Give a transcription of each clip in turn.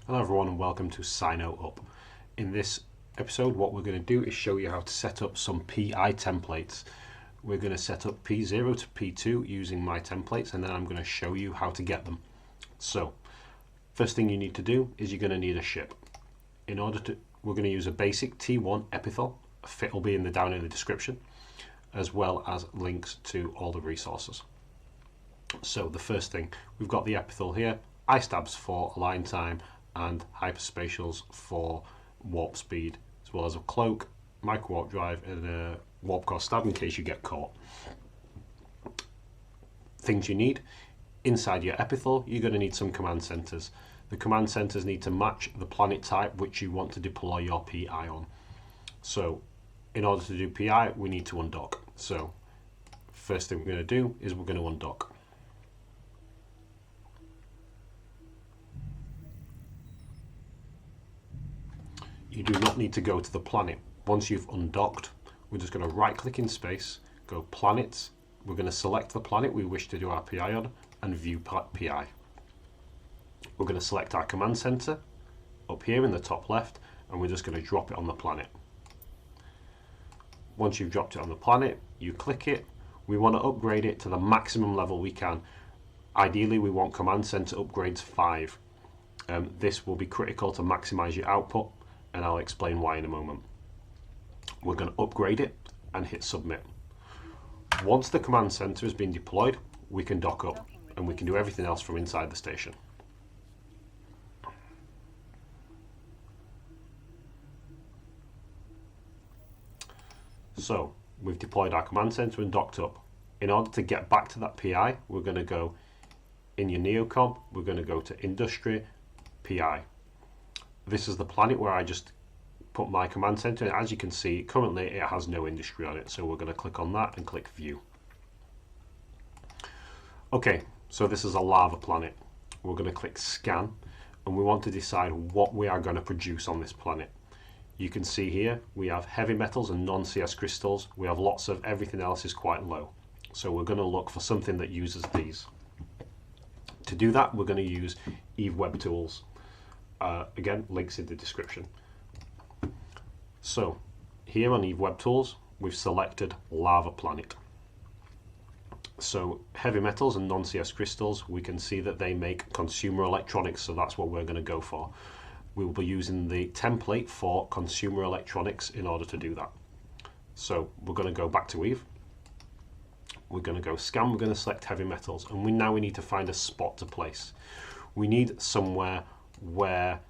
Hello everyone and welcome to Sino Up. In this episode what we're going to do is show you how to set up some PI templates. We're going to set up P0 to P2 using my templates, and then I'm going to show you how to get them. So first thing you need to do is you're going to need a ship. We're going to use a basic T1 epithel. A fit will be down in the description, as well as links to all the resources. So the first thing, we've got the epithel here, iStabs for align time, and hyperspatials for warp speed, as well as a cloak, micro warp drive, and a warp core stab in case you get caught. Things you need: inside your epithel, you're going to need some command centers. The command centers need to match the planet type which you want to deploy your PI on. So in order to do PI, we need to undock. So first thing we're going to do is we're going to undock. You do not need to go to the planet. Once you've undocked, we're just going to right click in space, go planets, we're going to select the planet we wish to do our PI on, and view PI. We're going to select our command center up here in the top left, and we're just going to drop it on the planet. Once you've dropped it on the planet, you click it. We want to upgrade it to the maximum level we can. Ideally we want command center upgrades 5. This will be critical to maximize your output, and I'll explain why in a moment. We're going to upgrade it and hit submit. Once the command center has been deployed, we can dock up and we can do everything else from inside the station. So we've deployed our command center and docked up. In order to get back to that PI, we're going to go in your neocom, we're going to go to industry, PI. This is the planet where I just put my command center, and as you can see currently it has no industry on it, so we're going to click on that and click view. Okay, so this is a lava planet. We're going to click scan, and we want to decide what we are going to produce on this planet. You can see here we have heavy metals and non-CS crystals. We have lots of everything else is quite low, so we're going to look for something that uses these. To do that, we're going to use EVE tools. Again, links in the description. So here on EVE Tools, we've selected Lava Planet. So heavy metals and non-CS crystals, we can see that they make consumer electronics, so that's what we're going to go for. We will be using the template for consumer electronics in order to do that. So we're going to go back to EVE. We're going to go scan, we're going to select heavy metals, and now we need to find a spot to place. We need somewhere where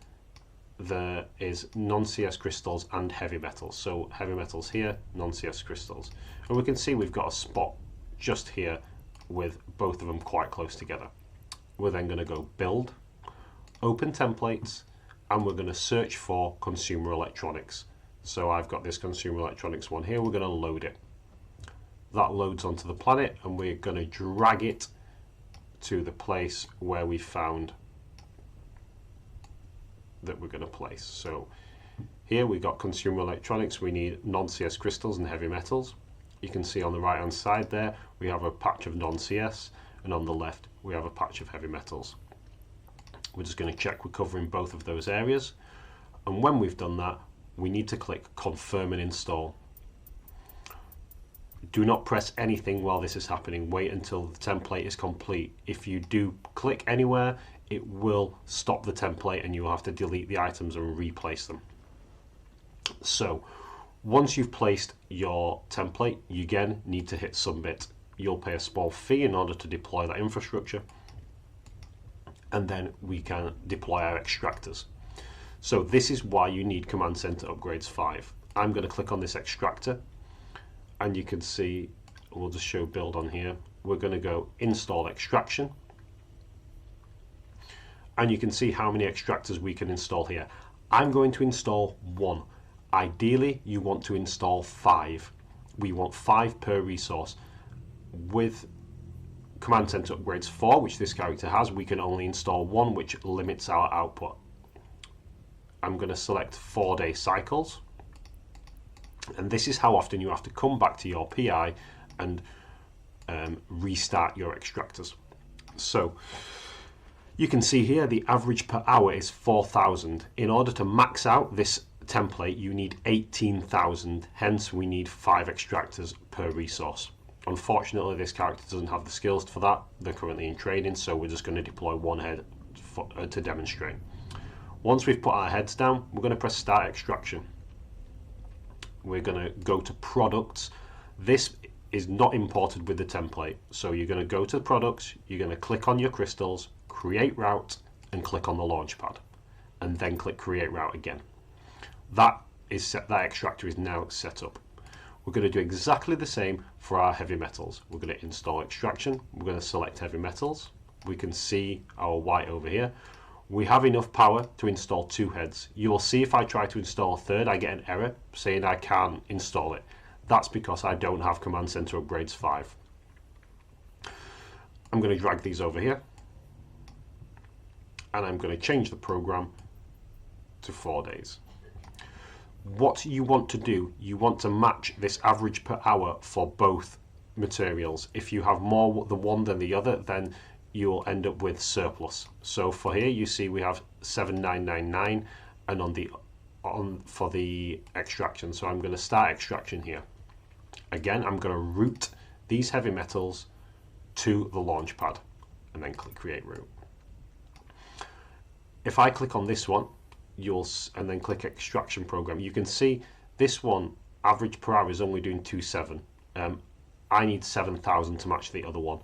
there is non-CS crystals and heavy metals. So heavy metals here, non-CS crystals. And we can see we've got a spot just here with both of them quite close together. We're then going to go build, open templates, and we're going to search for consumer electronics. So I've got this consumer electronics one here, we're going to load it. That loads onto the planet, and we're going to drag it to the place where we found that we're going to place. So here we've got consumer electronics, we need non-CS crystals and heavy metals. You can see on the right hand side there we have a patch of non-CS, and on the left we have a patch of heavy metals. We're just going to check we're covering both of those areas, and when we've done that we need to click confirm and install. Do not press anything while this is happening, wait until the template is complete. If you do click anywhere, it will stop the template and you will have to delete the items and replace them. So once you've placed your template, you again need to hit submit. You'll pay a small fee in order to deploy that infrastructure, and then we can deploy our extractors. So this is why you need command center upgrades 5. I'm going to click on this extractor, and you can see we'll just show build on here. We're going to go install extraction, and you can see how many extractors we can install here. I'm going to install 1. Ideally you want to install 5. We want 5 per resource. With command center upgrades 4, which this character has, we can only install 1, which limits our output. I'm going to select 4-day cycles, and this is how often you have to come back to your PI and restart your extractors. So You can see here the average per hour is 4,000. In order to max out this template, you need 18,000. Hence, we need 5 extractors per resource. Unfortunately, this character doesn't have the skills for that. They're currently in training, so we're just going to deploy one head to demonstrate. Once we've put our heads down, we're going to press Start Extraction. We're going to go to Products. This is not imported with the template, so you're going to go to Products, you're going to click on your crystals, Create Route, and click on the Launchpad, and then click Create Route again. That extractor is now set up. We're going to do exactly the same for our heavy metals. We're going to install extraction. We're going to select heavy metals. We can see our white over here. We have enough power to install 2 heads. You will see if I try to install a third, I get an error saying I can't install it. That's because I don't have Command Center Upgrades 5. I'm going to drag these over here, and I'm going to change the program to 4 days. What you want to do, you want to match this average per hour for both materials. If you have more the one than the other, then you'll end up with surplus. So for here, you see we have 7,999, and for the extraction. So I'm going to start extraction here. Again, I'm going to route these heavy metals to the launch pad, and then click Create Route. If I click on this one, and then click Extraction Program, you can see this one average per hour is only doing 2.7. I need 7,000 to match the other one.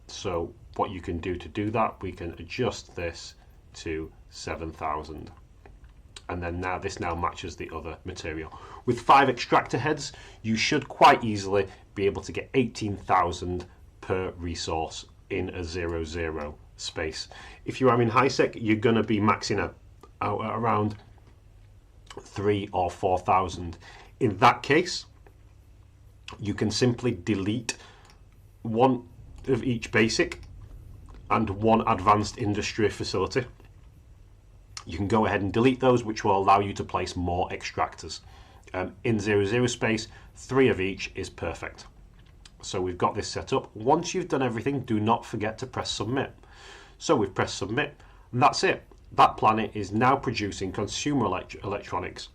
So what you can do to do that, we can adjust this to 7,000, and then this now matches the other material. With 5 extractor heads, you should quite easily be able to get 18,000 per resource in a 0-0 space. If you are in high sec, you're going to be maxing out at around 3,000 or 4,000. In that case, you can simply delete one of each basic and one advanced industry facility. You can go ahead and delete those, which will allow you to place more extractors. In 0-0 space, 3 of each is perfect. So we've got this set up. Once you've done everything, do not forget to press Submit. So we've pressed Submit, and that's it. That planet is now producing consumer electronics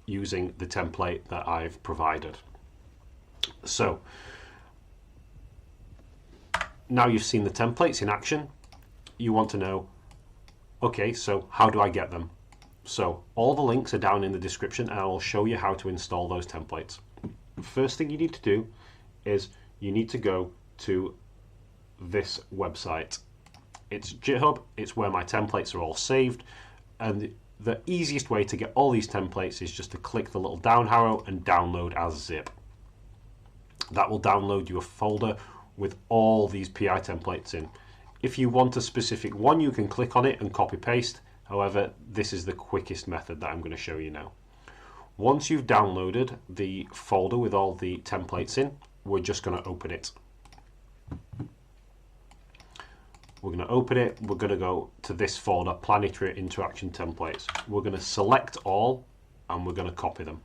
using the template that I've provided. So now you've seen the templates in action, you want to know, okay, so how do I get them? So all the links are down in the description, and I will show you how to install those templates. First thing you need to do is you need to go to this website. It's GitHub, it's where my templates are all saved, and the easiest way to get all these templates is just to click the little down arrow and download as zip. That will download you a folder with all these PI templates in. If you want a specific one, you can click on it and copy paste. However, this is the quickest method that I'm going to show you now. Once you've downloaded the folder with all the templates in, we're just going to open it. We're going to open it. We're going to go to this folder, Planetary Interaction Templates. We're going to select all, and we're going to copy them.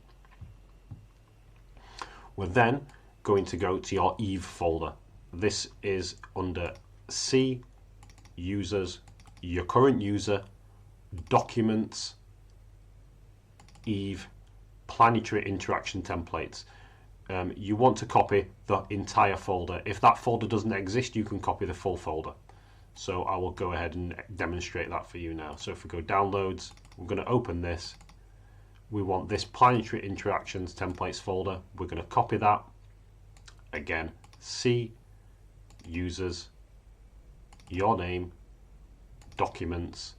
We're then going to go to your EVE folder. This is under C, Users, your current user, Documents, EVE, Planetary Interaction Templates. You want to copy the entire folder. If that folder doesn't exist, you can copy the full folder. So I will go ahead and demonstrate that for you now. So if we go Downloads, we're going to open this. We want this Planetary Interactions Templates folder. We're going to copy that. Again, C, Users, your name, Documents,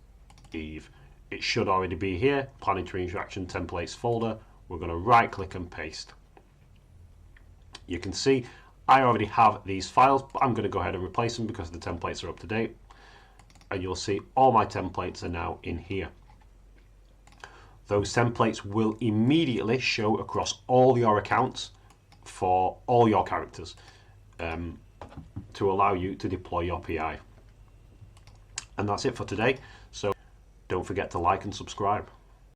EVE. It should already be here, Planetary Interaction Templates folder. We're going to right click and paste. You can see I already have these files, but I'm going to go ahead and replace them because the templates are up to date. And you'll see all my templates are now in here. Those templates will immediately show across all your accounts for all your characters to allow you to deploy your PI. And that's it for today. So don't forget to like and subscribe.